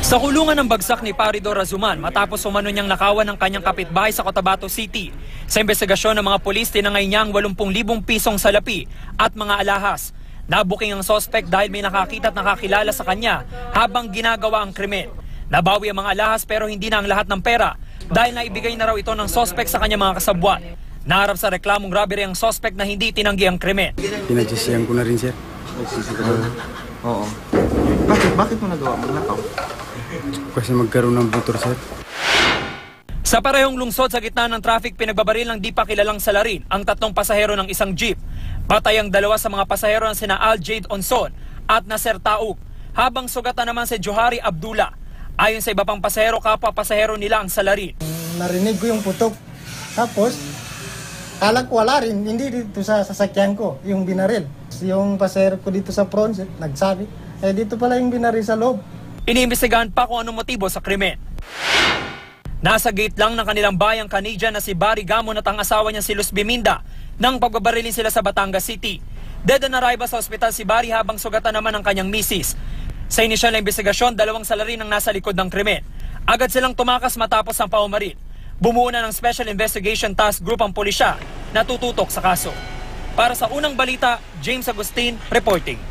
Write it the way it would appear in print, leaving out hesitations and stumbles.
Sa kulungan ng bagsak ni Paridor Razuman matapos umano niyang nakawan ng kanyang kapitbahay sa Cotabato City. Sa investigasyon ng mga pulis, tinangay niya ang 80,000 pisong salapi at mga alahas. Nabuking ang sospek dahil may nakakita at nakakilala sa kanya habang ginagawa ang krimen. Nabawi ang mga alahas pero hindi na ang lahat ng pera dahil naibigay na raw ito ng sospek sa kanyang mga kasabwat. Naharap sa reklamong robbery ang sospek na hindi tinanggi ang krimen. Pinagsisihan ko na rin, sir. Oo. Bakit mo nagawa magnakaw? Kasi magkaroon ng butor, sir. Sa parehong lungsod sa gitna ng traffic, pinagbabaril ng di pa kilalang salarin ang 3 pasahero ng isang jeep. Patay ang 2 sa mga pasahero na sina Al Jade Onson at Nasser Taug, habang sugatan naman si Johari Abdullah. Ayon sa iba pang pasahero, kapwa pasahero nila ang salarin. Narinig ko yung putok. Tapos, kala ko wala rin, hindi dito sa sasakyan ko, yung binaril. Yung pasahero ko dito sa front, nagsabi, dito pala yung binaril sa loob. Iniimbestigahan pa kung anong motibo sa krimen. Nasa gate lang ng kanilang bayang Canadian na si Barry Gamon at ang asawa niya si Luz Biminda nang pagbabarilin sila sa Batangas City. Dead on arrival sa ospital si Barry habang sugatan naman ang kanyang misis. Sa inisyal na investigasyon, 2 salarin ang nasa likod ng krimen. Agad silang tumakas matapos ang paumaril. Bumuo na ng Special Investigation Task Group ang pulisya na tututok sa kaso. Para sa unang balita, James Agustin reporting.